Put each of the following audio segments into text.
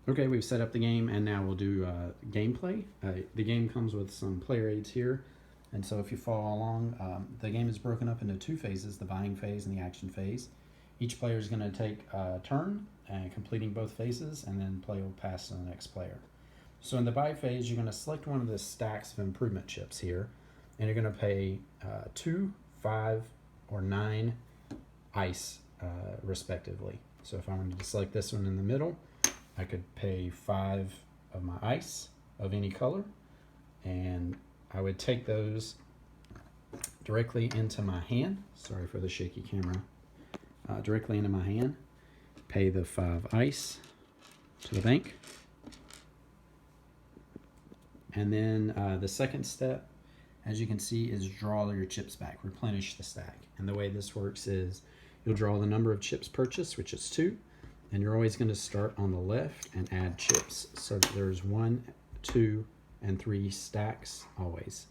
Okay, we've set up the game, and now we'll do gameplay. The game comes with some player aids here, and so if you follow along, the game is broken up into two phases, the buying phase and the action phase. Each player is going to take a turn, completing both phases, and then play will pass to the next player. So in the buy phase, you're going to select one of the stacks of improvement chips here, and you're going to pay 2, 5, or 9 ice, respectively. So if I wanted to select this one in the middle, I could pay 5 of my ice of any color, and I would take those directly into my hand. Sorry for the shaky camera. Directly into my hand, pay the 5 ice to the bank. And then the second step, as you can see, is draw all your chips back, replenish the stack. And the way this works is you'll draw the number of chips purchased, which is 2, and you're always going to start on the left and add chips so that there's 1, 2, and 3 stacks always.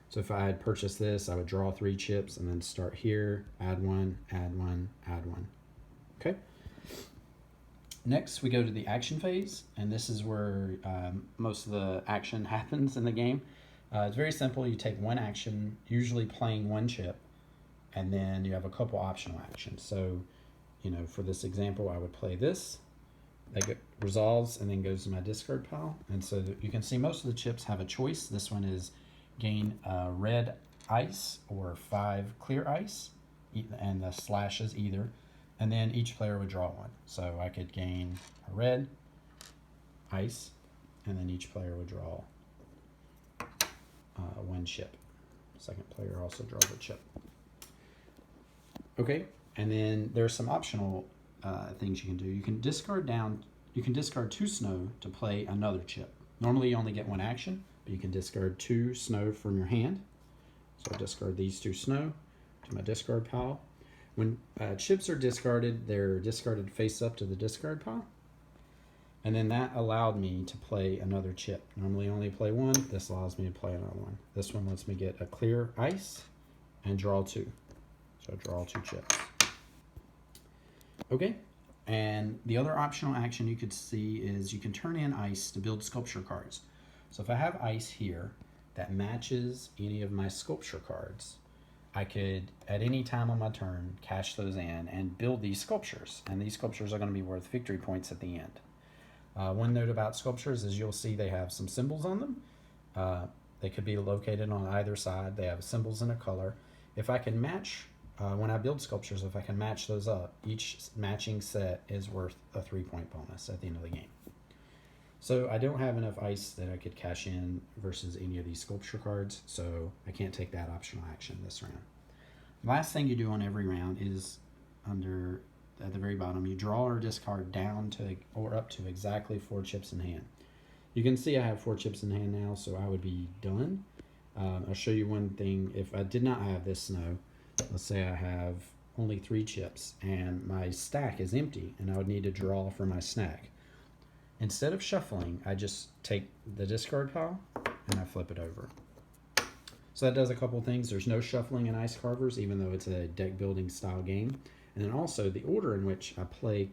So if I had purchased this, I would draw 3 chips and then start here, add 1, add 1, add 1. Okay. Next, we go to the action phase, and this is where most of the action happens in the game. It's very simple. You take one action, usually playing one chip, and then you have a couple optional actions. So, for this example, I would play this. That resolves and then goes to my discard pile. And so you can see most of the chips have a choice. This one is gain red ice or 5 clear ice, and the slashes either. And then each player would draw one. So I could gain a red ice, and then each player would draw 1 chip. Second player also draws a chip. Okay, and then there's some optional things you can do. You can discard 2 snow to play another chip. Normally you only get 1 action, but you can discard 2 snow from your hand. So I'll discard these 2 snow to my discard pile. When chips are discarded, they're discarded face up to the discard pile. And then that allowed me to play another chip. Normally only play 1. This allows me to play another one. This one lets me get a clear ice and draw 2. So I draw 2 chips. Okay, and the other optional action you could see is you can turn in ice to build sculpture cards. So if I have ice here that matches any of my sculpture cards, I could, at any time on my turn, cash those in and build these sculptures. And these sculptures are going to be worth victory points at the end. One note about sculptures is you'll see they have some symbols on them. They could be located on either side. They have symbols and a color. If I can match, when I build sculptures, if I can match those up, each matching set is worth a 3-point bonus at the end of the game. So I don't have enough ice that I could cash in versus any of these sculpture cards, so I can't take that optional action this round. Last thing you do on every round is at the very bottom, you draw or discard down to or up to exactly 4 chips in hand. You can see I have 4 chips in hand now, so I would be done. I'll show you one thing. If I did not have this snow, let's say I have only 3 chips and my stack is empty and I would need to draw for my snack. Instead of shuffling, I just take the discard pile and I flip it over. So that does a couple things. There's no shuffling in Ice Carvers, even though it's a deck building style game. And then also the order in which I play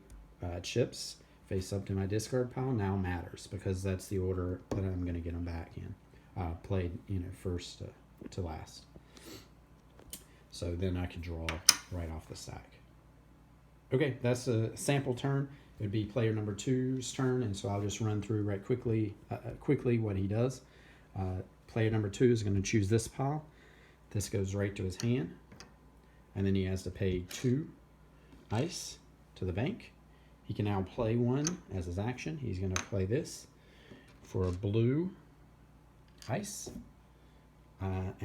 chips face up to my discard pile now matters, because that's the order that I'm going to get them back in. Played, first to last. So then I can draw right off the stack. Okay, that's a sample turn. It would be player number 2's turn, and so I'll just run through right quickly what he does. Player number 2 is going to choose this pile. This goes right to his hand, and then he has to pay 2 ice to the bank. He can now play 1 as his action. He's going to play this for a blue ice, and